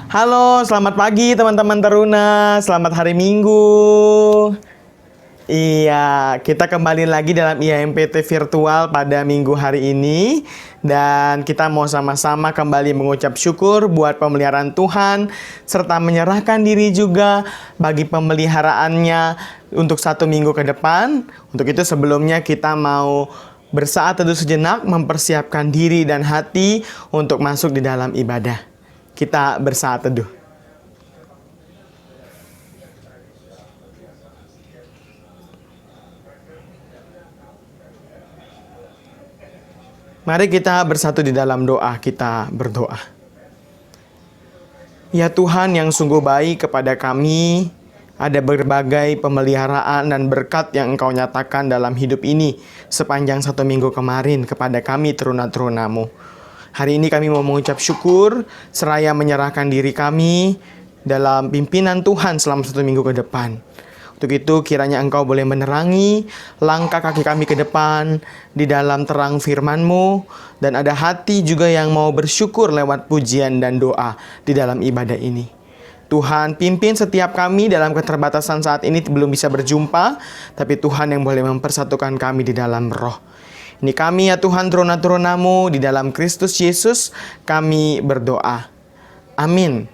Halo, selamat pagi teman-teman Teruna. Selamat hari Minggu. Iya, kita kembali lagi dalam IAMPT virtual pada minggu hari ini. Dan kita mau sama-sama kembali mengucap syukur buat pemeliharaan Tuhan, serta menyerahkan diri juga bagi pemeliharaannya untuk 1 minggu ke depan. Untuk itu sebelumnya kita mau bersaat teduh sejenak, mempersiapkan diri dan hati untuk masuk di dalam ibadah. Kita bersaat teduh. Mari kita bersatu di dalam doa, kita berdoa. Ya Tuhan yang sungguh baik kepada kami, ada berbagai pemeliharaan dan berkat yang Engkau nyatakan dalam hidup ini sepanjang 1 minggu kemarin kepada kami teruna-terunamu. Hari ini kami mau mengucap syukur, seraya menyerahkan diri kami dalam pimpinan Tuhan selama 1 minggu ke depan. Untuk itu kiranya Engkau boleh menerangi langkah kaki kami ke depan di dalam terang firman-Mu. Dan ada hati juga yang mau bersyukur lewat pujian dan doa di dalam ibadah ini. Tuhan pimpin setiap kami dalam keterbatasan saat ini belum bisa berjumpa. Tapi Tuhan yang boleh mempersatukan kami di dalam roh. Ini kami ya Tuhan teruna-terunamu di dalam Kristus Yesus kami berdoa. Amin.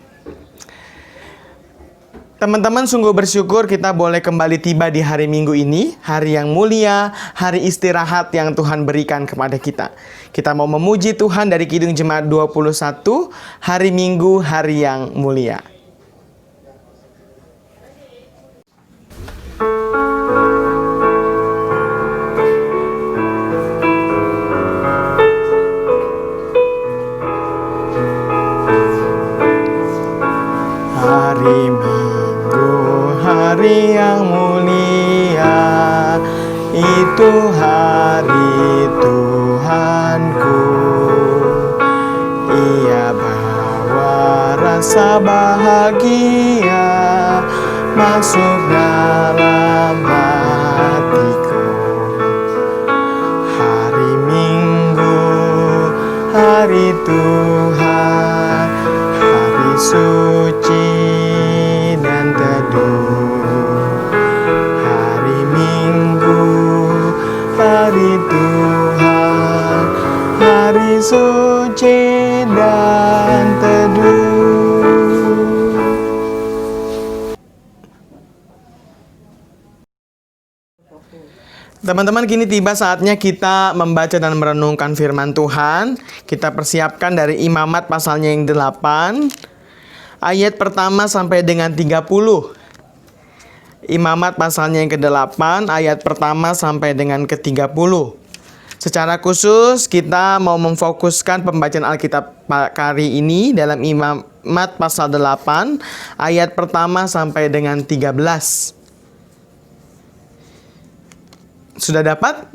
Teman-teman sungguh bersyukur kita boleh kembali tiba di hari Minggu ini. Hari yang mulia, hari istirahat yang Tuhan berikan kepada kita. Kita mau memuji Tuhan dari Kidung Jemaat 21, hari Minggu, hari yang mulia. Hari Minggu, hari yang mulia, itu hari Tuhanku. Ia bawa rasa bahagia masuk dalam hatiku. Hari Minggu, hari Tuhan, hari suci dan teduh. Hari Minggu, hari Tuhan, hari suci dan teduh. Teman-teman, kini tiba saatnya kita membaca dan merenungkan firman Tuhan. Kita persiapkan dari Imamat pasalnya yang 8, ayat pertama sampai dengan 30. Imamat pasalnya yang ke-8, ayat pertama sampai dengan ke-30. Secara khusus kita mau memfokuskan pembacaan Alkitab kali ini dalam Imamat pasal 8, ayat pertama sampai dengan 13. Sudah dapat?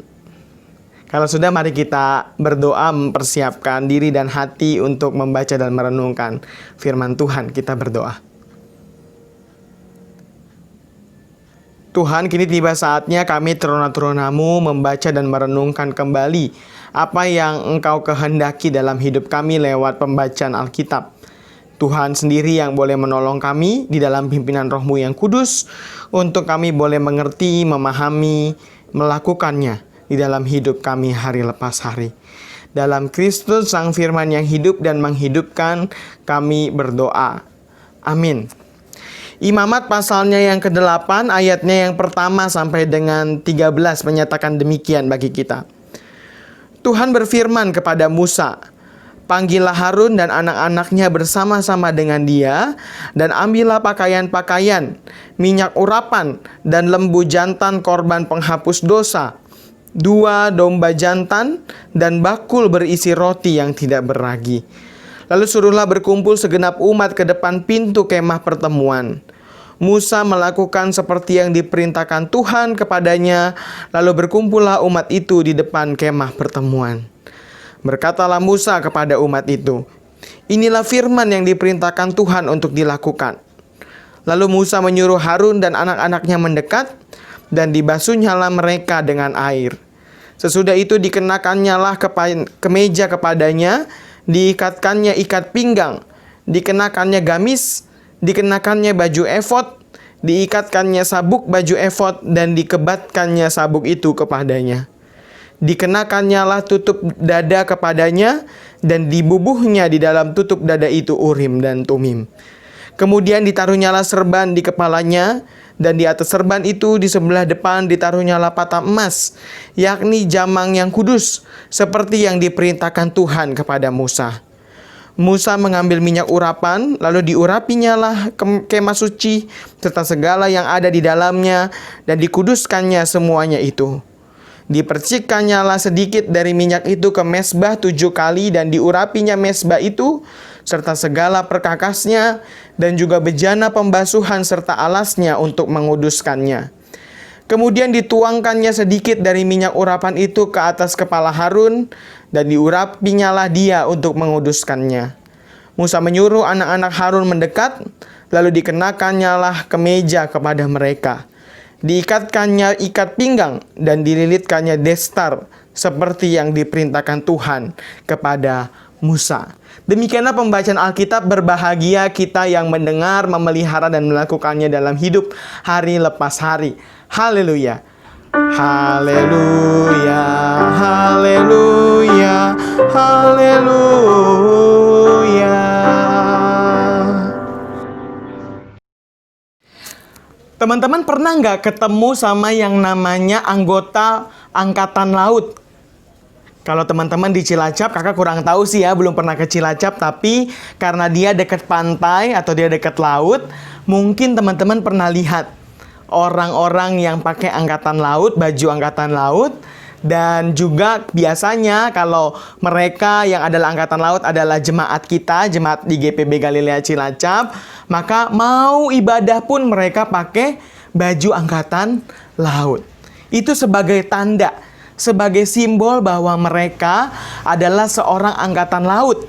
Kalau sudah, mari kita berdoa mempersiapkan diri dan hati untuk membaca dan merenungkan firman Tuhan. Kita berdoa. Tuhan, kini tiba saatnya kami teruna-terunamu membaca dan merenungkan kembali apa yang Engkau kehendaki dalam hidup kami lewat pembacaan Alkitab. Tuhan sendiri yang boleh menolong kami di dalam pimpinan Roh-Mu yang kudus untuk kami boleh mengerti, memahami, melakukannya di dalam hidup kami hari lepas hari. Dalam Kristus Sang Firman yang hidup dan menghidupkan, kami berdoa. Amin. Imamat pasalnya yang ke-8, ayatnya yang pertama sampai dengan 13 menyatakan demikian bagi kita. Tuhan berfirman kepada Musa, "Panggillah Harun dan anak-anaknya bersama-sama dengan dia, dan ambillah pakaian-pakaian, minyak urapan, dan lembu jantan korban penghapus dosa, 2 domba jantan, dan bakul berisi roti yang tidak beragi. Lalu suruhlah berkumpul segenap umat ke depan pintu kemah pertemuan." Musa melakukan seperti yang diperintahkan Tuhan kepadanya, lalu berkumpullah umat itu di depan kemah pertemuan. Berkatalah Musa kepada umat itu, "Inilah firman yang diperintahkan Tuhan untuk dilakukan." Lalu Musa menyuruh Harun dan anak-anaknya mendekat, dan dibasuhnyalah mereka dengan air. Sesudah itu dikenakannya kemeja kepadanya, diikatkannya ikat pinggang, dikenakannya gamis, dikenakannya baju efod, diikatkannya sabuk baju efod, dan dikebatkannya sabuk itu kepadanya. Dikenakannya lah tutup dada kepadanya, dan dibubuhnya di dalam tutup dada itu Urim dan Tumim. Kemudian ditaruhnyalah serban di kepalanya, dan di atas serban itu di sebelah depan ditaruhnyalah patah emas, yakni jamang yang kudus, seperti yang diperintahkan Tuhan kepada Musa. Musa mengambil minyak urapan, lalu diurapinyalah kemah suci, serta segala yang ada di dalamnya, dan dikuduskannya semuanya itu. Dipercikkannya lah sedikit dari minyak itu ke mezbah 7 kali, dan diurapinya mezbah itu serta segala perkakasnya, dan juga bejana pembasuhan serta alasnya untuk menguduskannya. Kemudian dituangkannya sedikit dari minyak urapan itu ke atas kepala Harun, dan diurapinyalah dia untuk menguduskannya. Musa menyuruh anak-anak Harun mendekat, lalu dikenakannya lah kemeja kepada mereka. Diikatkannya ikat pinggang, dan dililitkannya destar, seperti yang diperintahkan Tuhan kepada Musa. Demikianlah pembacaan Alkitab. Berbahagia kita yang mendengar, memelihara, dan melakukannya dalam hidup hari lepas hari. Haleluya. Haleluya. Haleluya. Haleluya. Teman-teman pernah nggak ketemu sama yang namanya anggota angkatan laut? Kalau teman-teman di Cilacap, kakak kurang tahu sih ya, belum pernah ke Cilacap. Tapi karena dia dekat pantai atau dia dekat laut, mungkin teman-teman pernah lihat orang-orang yang pakai angkatan laut, baju angkatan laut. Dan juga biasanya kalau mereka yang adalah angkatan laut adalah jemaat kita, jemaat di GPB Galilea Cilacap, maka mau ibadah pun mereka pakai baju angkatan laut. Itu sebagai tanda, sebagai simbol bahwa mereka adalah seorang angkatan laut.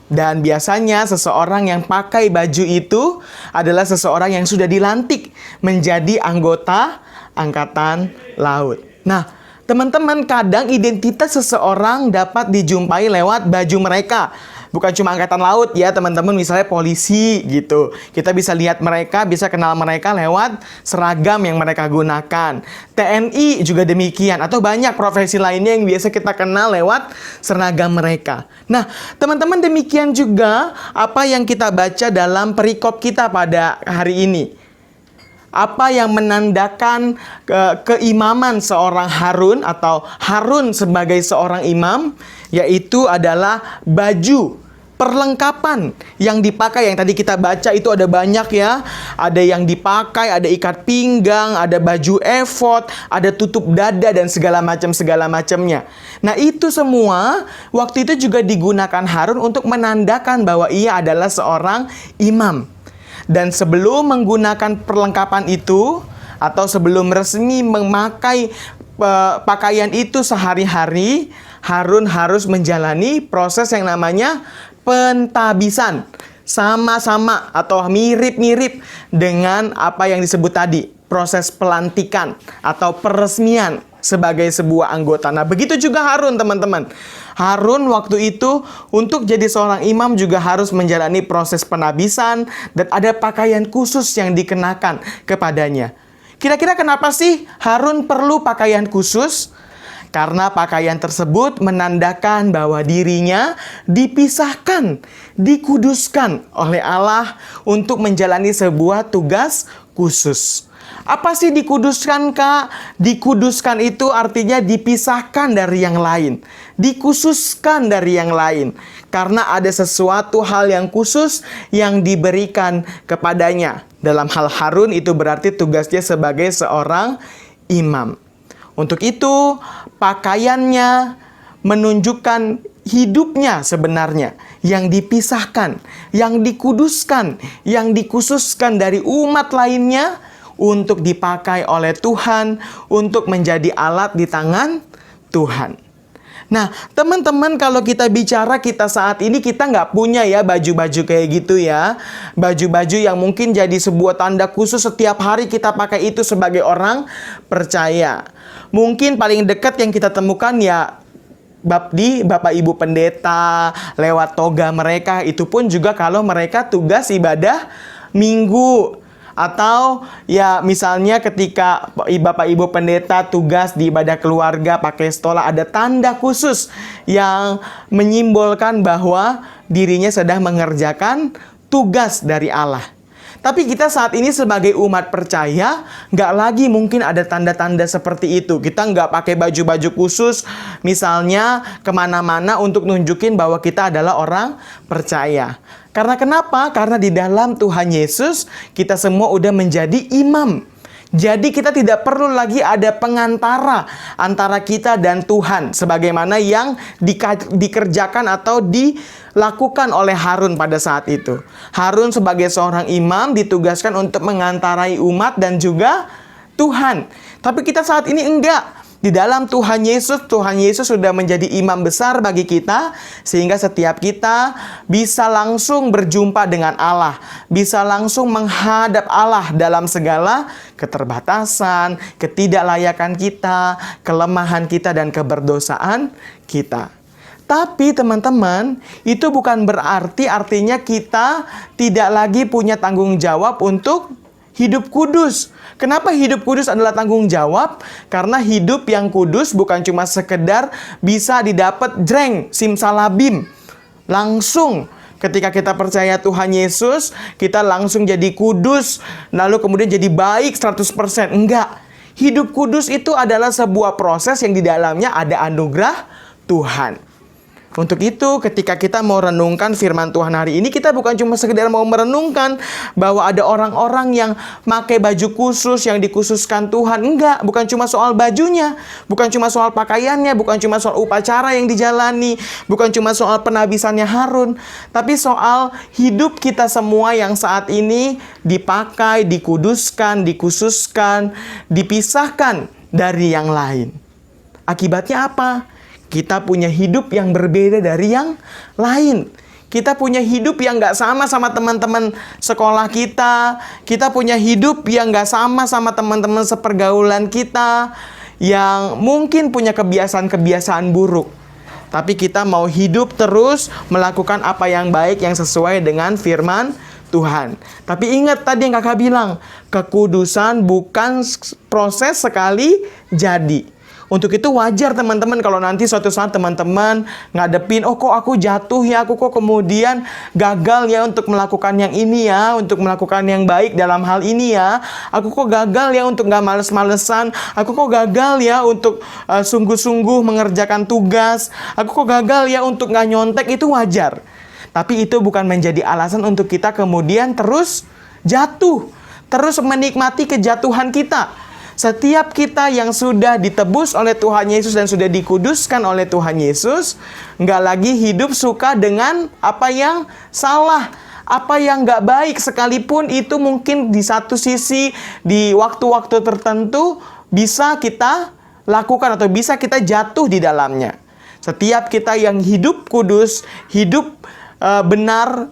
Dan biasanya seseorang yang pakai baju itu adalah seseorang yang sudah dilantik menjadi anggota angkatan laut. Nah, teman-teman, kadang identitas seseorang dapat dijumpai lewat baju mereka. Bukan cuma angkatan laut ya teman-teman, misalnya polisi gitu. Kita bisa lihat mereka, bisa kenal mereka lewat seragam yang mereka gunakan. TNI juga demikian, atau banyak profesi lainnya yang biasa kita kenal lewat seragam mereka. Nah, teman-teman, demikian juga apa yang kita baca dalam perikop kita pada hari ini. Apa yang menandakan keimaman seorang Harun atau Harun sebagai seorang imam, yaitu adalah baju perlengkapan yang dipakai. Yang tadi kita baca itu ada banyak ya. Ada yang dipakai, ada ikat pinggang, ada baju efod, ada tutup dada, dan segala macamnya. Nah, itu semua waktu itu juga digunakan Harun untuk menandakan bahwa ia adalah seorang imam. Dan sebelum menggunakan perlengkapan itu, atau sebelum resmi memakai pakaian itu sehari-hari, Harun harus menjalani proses yang namanya pentabisan. Sama-sama atau mirip-mirip dengan apa yang disebut tadi, proses pelantikan atau peresmian sebagai sebuah anggota. Nah, begitu juga Harun, teman-teman. Harun waktu itu untuk jadi seorang imam juga harus menjalani proses penabisan, dan ada pakaian khusus yang dikenakan kepadanya. Kira-kira kenapa sih Harun perlu pakaian khusus? Karena pakaian tersebut menandakan bahwa dirinya dipisahkan, dikuduskan oleh Allah untuk menjalani sebuah tugas khusus. Apa sih dikuduskan, Kak? Dikuduskan itu artinya dipisahkan dari yang lain, dikhususkan dari yang lain. Karena ada sesuatu hal yang khusus yang diberikan kepadanya. Dalam hal Harun itu berarti tugasnya sebagai seorang imam. Untuk itu, pakaiannya menunjukkan hidupnya sebenarnya yang dipisahkan, yang dikuduskan, yang dikhususkan dari umat lainnya untuk dipakai oleh Tuhan, untuk menjadi alat di tangan Tuhan. Nah, teman-teman, kalau kita bicara kita saat ini, kita nggak punya ya baju-baju kayak gitu ya. Baju-baju yang mungkin jadi sebuah tanda khusus setiap hari kita pakai itu sebagai orang percaya. Mungkin paling dekat yang kita temukan ya Bapak Ibu pendeta, lewat toga mereka, itu pun juga kalau mereka tugas ibadah minggu. Atau ya misalnya ketika Bapak Ibu pendeta tugas di ibadah keluarga pakai stola, ada tanda khusus yang menyimbolkan bahwa dirinya sedang mengerjakan tugas dari Allah. Tapi kita saat ini sebagai umat percaya, nggak lagi mungkin ada tanda-tanda seperti itu. Kita nggak pakai baju-baju khusus, misalnya kemana-mana untuk nunjukin bahwa kita adalah orang percaya. Karena kenapa? Karena di dalam Tuhan Yesus, kita semua udah menjadi imam. Jadi kita tidak perlu lagi ada pengantara antara kita dan Tuhan, sebagaimana yang dikerjakan atau dilakukan oleh Harun pada saat itu. Harun sebagai seorang imam ditugaskan untuk mengantarai umat dan juga Tuhan. Tapi kita saat ini enggak. Di dalam Tuhan Yesus sudah menjadi imam besar bagi kita, sehingga setiap kita bisa langsung berjumpa dengan Allah, bisa langsung menghadap Allah dalam segala keterbatasan, ketidaklayakan kita, kelemahan kita, dan keberdosaan kita. Tapi teman-teman, itu bukan berarti artinya kita tidak lagi punya tanggung jawab untuk hidup kudus. Kenapa hidup kudus adalah tanggung jawab? Karena hidup yang kudus bukan cuma sekedar bisa didapat jreng, simsalabim. Langsung ketika kita percaya Tuhan Yesus, kita langsung jadi kudus, lalu kemudian jadi baik 100%. Enggak. Hidup kudus itu adalah sebuah proses yang di dalamnya ada anugerah Tuhan. Untuk itu, ketika kita mau renungkan firman Tuhan hari ini, kita bukan cuma sekedar mau merenungkan bahwa ada orang-orang yang pakai baju khusus yang dikhususkan Tuhan. Enggak, bukan cuma soal bajunya, bukan cuma soal pakaiannya, bukan cuma soal upacara yang dijalani, bukan cuma soal penabisannya Harun, tapi soal hidup kita semua yang saat ini dipakai, dikuduskan, dikhususkan, dipisahkan dari yang lain. Akibatnya apa? Kita punya hidup yang berbeda dari yang lain. Kita punya hidup yang gak sama sama teman-teman sekolah kita. Kita punya hidup yang gak sama sama teman-teman sepergaulan kita, yang mungkin punya kebiasaan-kebiasaan buruk. Tapi kita mau hidup terus melakukan apa yang baik, yang sesuai dengan firman Tuhan. Tapi ingat tadi yang kakak bilang, kekudusan bukan proses sekali jadi. Untuk itu wajar teman-teman kalau nanti suatu saat teman-teman ngadepin, oh kok aku jatuh ya, aku kok kemudian gagal ya untuk melakukan yang ini ya, untuk melakukan yang baik dalam hal ini ya. Aku kok gagal ya untuk gak males-malesan, aku kok gagal ya untuk sungguh-sungguh mengerjakan tugas, aku kok gagal ya untuk gak nyontek. Itu wajar. Tapi itu bukan menjadi alasan untuk kita kemudian terus jatuh, terus menikmati kejatuhan kita. Setiap kita yang sudah ditebus oleh Tuhan Yesus dan sudah dikuduskan oleh Tuhan Yesus, nggak lagi hidup suka dengan apa yang salah, apa yang nggak baik, sekalipun itu mungkin di satu sisi, di waktu-waktu tertentu bisa kita lakukan atau bisa kita jatuh di dalamnya. Setiap kita yang hidup kudus, hidup benar,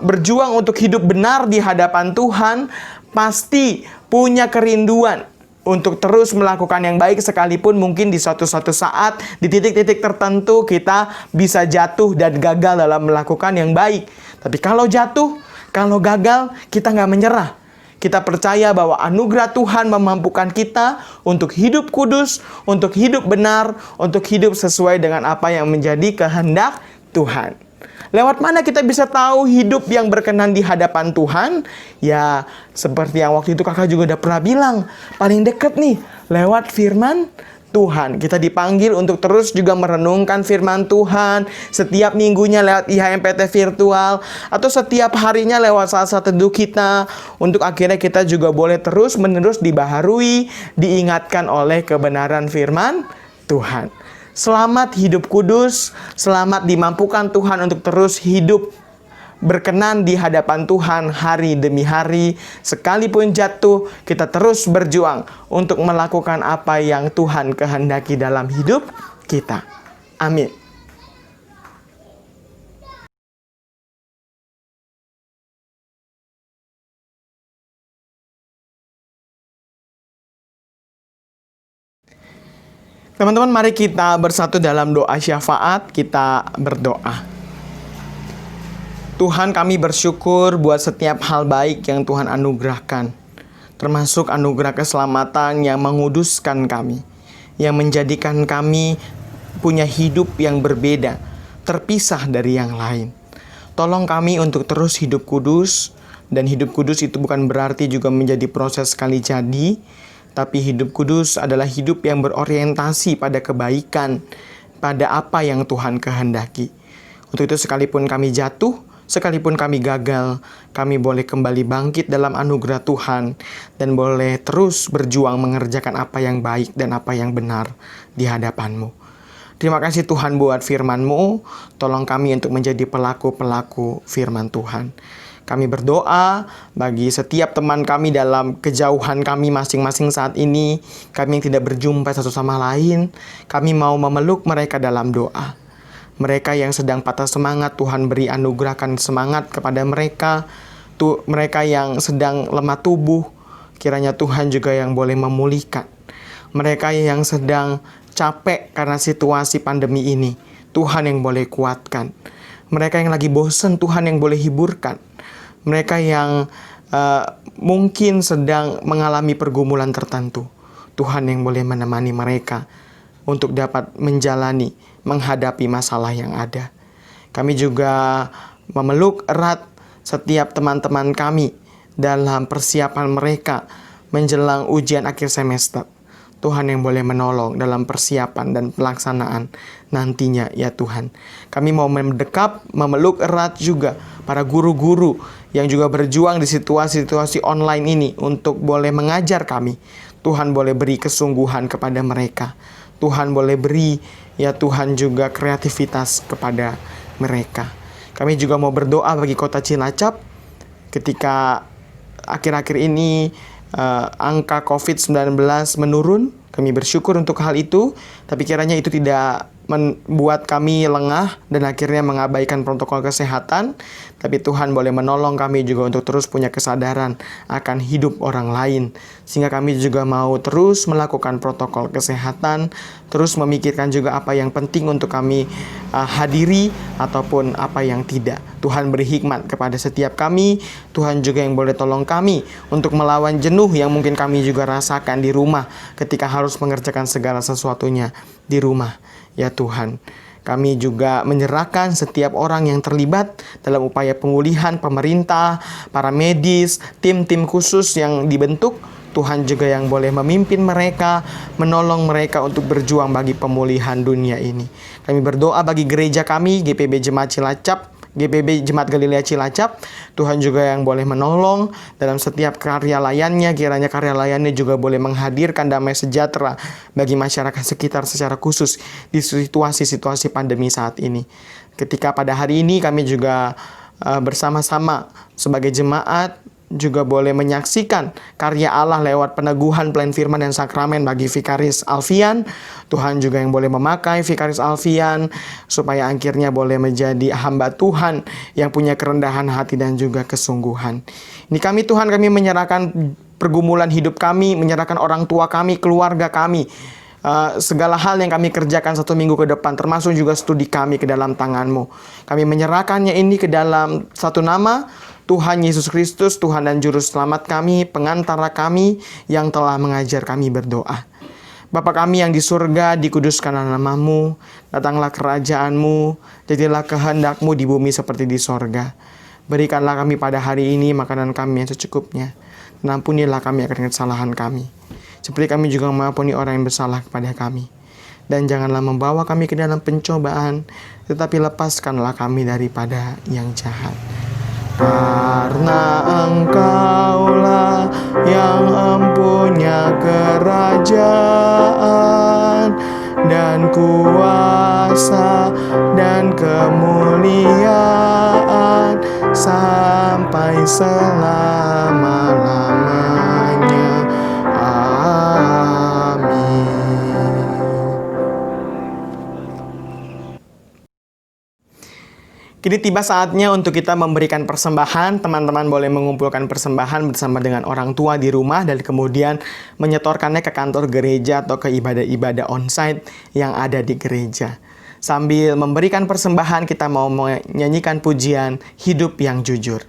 berjuang untuk hidup benar di hadapan Tuhan, pasti punya kerinduan untuk terus melakukan yang baik, sekalipun mungkin di suatu saat, di titik-titik tertentu kita bisa jatuh dan gagal dalam melakukan yang baik. Tapi kalau jatuh, kalau gagal, kita nggak menyerah. Kita percaya bahwa anugerah Tuhan memampukan kita untuk hidup kudus, untuk hidup benar, untuk hidup sesuai dengan apa yang menjadi kehendak Tuhan. Lewat mana kita bisa tahu hidup yang berkenan di hadapan Tuhan? Ya, seperti yang waktu itu kakak juga udah pernah bilang, paling deket nih, lewat firman Tuhan. Kita dipanggil untuk terus juga merenungkan firman Tuhan, setiap minggunya lewat IHMPT virtual, atau setiap harinya lewat saat-saat teduh kita, untuk akhirnya kita juga boleh terus-menerus dibaharui, diingatkan oleh kebenaran firman Tuhan. Selamat hidup kudus, selamat dimampukan Tuhan untuk terus hidup berkenan di hadapan Tuhan hari demi hari. Sekalipun jatuh, kita terus berjuang untuk melakukan apa yang Tuhan kehendaki dalam hidup kita. Amin. Teman-teman, mari kita bersatu dalam doa syafaat. Kita berdoa. Tuhan, kami bersyukur buat setiap hal baik yang Tuhan anugerahkan, termasuk anugerah keselamatan yang menguduskan kami, yang menjadikan kami punya hidup yang berbeda, terpisah dari yang lain. Tolong kami untuk terus hidup kudus, dan hidup kudus itu bukan berarti juga menjadi proses sekali jadi, tapi hidup kudus adalah hidup yang berorientasi pada kebaikan, pada apa yang Tuhan kehendaki. Untuk itu sekalipun kami jatuh, sekalipun kami gagal, kami boleh kembali bangkit dalam anugerah Tuhan dan boleh terus berjuang mengerjakan apa yang baik dan apa yang benar di hadapan-Mu. Terima kasih Tuhan buat firman-Mu. Tolong kami untuk menjadi pelaku-pelaku firman Tuhan. Kami berdoa bagi setiap teman kami dalam kejauhan kami masing-masing saat ini. Kami yang tidak berjumpa satu sama lain, kami mau memeluk mereka dalam doa. Mereka yang sedang patah semangat, Tuhan beri anugerahkan semangat kepada mereka. Mereka yang sedang lemah tubuh, kiranya Tuhan juga yang boleh memulihkan. Mereka yang sedang capek karena situasi pandemi ini, Tuhan yang boleh kuatkan. Mereka yang lagi bosan, Tuhan yang boleh hiburkan. Mereka yang mungkin sedang mengalami pergumulan tertentu, Tuhan yang boleh menemani mereka untuk dapat menjalani, menghadapi masalah yang ada. Kami juga memeluk erat setiap teman-teman kami dalam persiapan mereka menjelang ujian akhir semester. Tuhan yang boleh menolong dalam persiapan dan pelaksanaan nantinya ya Tuhan. Kami mau mendekap, memeluk erat juga para guru-guru yang juga berjuang di situasi-situasi online ini untuk boleh mengajar kami. Tuhan boleh beri kesungguhan kepada mereka. Tuhan boleh beri ya Tuhan juga kreativitas kepada mereka. Kami juga mau berdoa bagi kota Cilacap ketika akhir-akhir ini angka COVID-19 menurun. Kami bersyukur untuk hal itu, tapi kiranya itu tidak membuat kami lengah dan akhirnya mengabaikan protokol kesehatan. Tapi Tuhan boleh menolong kami juga untuk terus punya kesadaran akan hidup orang lain, sehingga kami juga mau terus melakukan protokol kesehatan, terus memikirkan juga apa yang penting untuk kami hadiri ataupun apa yang tidak. Tuhan beri hikmat kepada setiap kami. Tuhan juga yang boleh tolong kami untuk melawan jenuh yang mungkin kami juga rasakan di rumah ketika harus mengerjakan segala sesuatunya di rumah. Ya Tuhan, kami juga menyerahkan setiap orang yang terlibat dalam upaya pemulihan, pemerintah, para medis, tim-tim khusus yang dibentuk. Tuhan juga yang boleh memimpin mereka, menolong mereka untuk berjuang bagi pemulihan dunia ini. Kami berdoa bagi gereja kami, GPB Jemaat Cilacap, GPB Jemaat Galilea Cilacap. Tuhan juga yang boleh menolong dalam setiap karya layannya. Kiranya karya layannya juga boleh menghadirkan damai sejahtera bagi masyarakat sekitar secara khusus di situasi-situasi pandemi saat ini. Ketika pada hari ini kami juga bersama-sama sebagai jemaat juga boleh menyaksikan karya Allah lewat peneguhan pelayan firman dan sakramen bagi Vikaris Alfian. Tuhan juga yang boleh memakai Vikaris Alfian supaya akhirnya boleh menjadi hamba Tuhan yang punya kerendahan hati dan juga kesungguhan. Ini kami Tuhan, kami menyerahkan pergumulan hidup kami, menyerahkan orang tua kami, keluarga kami, segala hal yang kami kerjakan 1 minggu ke depan, termasuk juga studi kami ke dalam tangan-Mu. Kami menyerahkannya ini ke dalam satu nama, Tuhan Yesus Kristus, Tuhan dan Juru Selamat kami, pengantara kami yang telah mengajar kami berdoa. Bapa kami yang di surga, dikuduskanlah nama-Mu, datanglah kerajaan-Mu, jadilah kehendak-Mu di bumi seperti di sorga. Berikanlah kami pada hari ini makanan kami yang secukupnya, dan ampunilah kami akan kesalahan kami, seperti kami juga mengampuni orang yang bersalah kepada kami. Dan janganlah membawa kami ke dalam pencobaan, tetapi lepaskanlah kami daripada yang jahat. Karena Engkaulah yang empunya kerajaan dan kuasa dan kemuliaan sampai selama-lamanya. Kini tiba saatnya untuk kita memberikan persembahan. Teman-teman boleh mengumpulkan persembahan bersama dengan orang tua di rumah dan kemudian menyetorkannya ke kantor gereja atau ke ibadah-ibadah onsite yang ada di gereja. Sambil memberikan persembahan, kita mau menyanyikan pujian Hidup yang Jujur.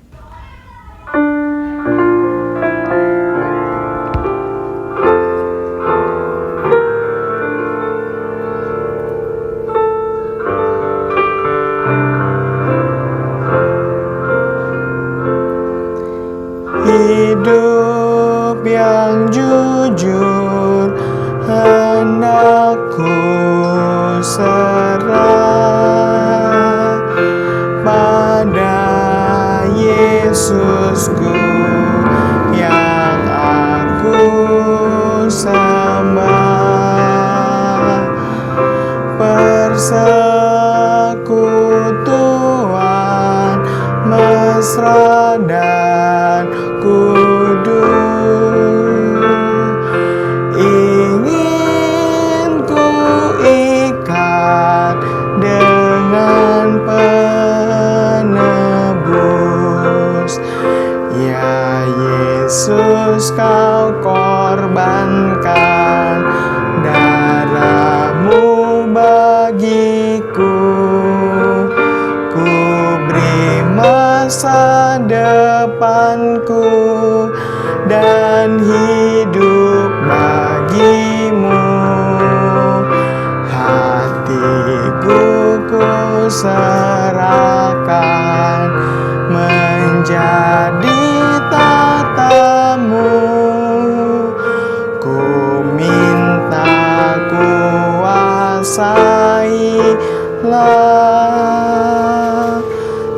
Hidup yang jujur hendak ku serah pada Yesusku yang aku sembah. Persekutuan mesra dan kudus ingin ku ikat dengan penebus. Ya Yesus, kau korbankan darahmu bagiku. Ku beri masa depanku dan hidup bagimu. Hatiku ku serahkan menjadi tatamu. Ku minta kuasailah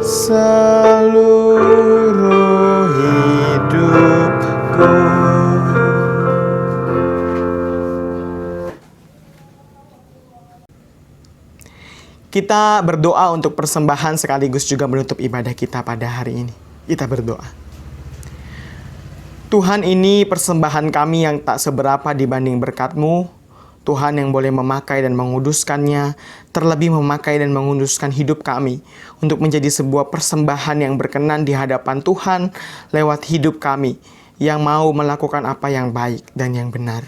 seluruh hidupku. Kita berdoa untuk persembahan sekaligus juga menutup ibadah kita pada hari ini. Kita berdoa. Tuhan, ini persembahan kami yang tak seberapa dibanding berkat-Mu. Tuhan yang boleh memakai dan menguduskannya, terlebih memakai dan menguduskan hidup kami untuk menjadi sebuah persembahan yang berkenan di hadapan Tuhan lewat hidup kami yang mau melakukan apa yang baik dan yang benar.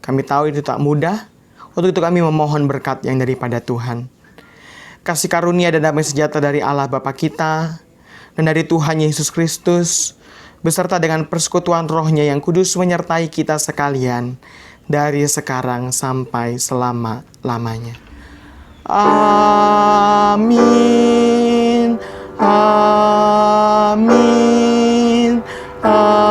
Kami tahu itu tak mudah, untuk itu kami memohon berkat yang daripada Tuhan. Kasih karunia dan damai sejahtera dari Allah Bapa kita dan dari Tuhan Yesus Kristus beserta dengan persekutuan Roh-Nya yang kudus menyertai kita sekalian dari sekarang sampai selama-lamanya. Amin. Amin. Amin.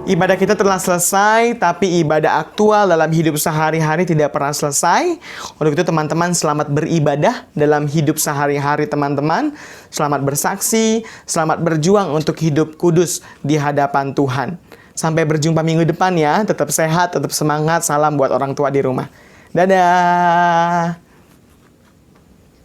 Ibadah kita telah selesai, tapi ibadah aktual dalam hidup sehari-hari tidak pernah selesai. Untuk itu teman-teman, selamat beribadah dalam hidup sehari-hari teman-teman. Selamat bersaksi, selamat berjuang untuk hidup kudus di hadapan Tuhan. Sampai berjumpa minggu depan ya. Tetap sehat, tetap semangat. Salam buat orang tua di rumah. Dadah.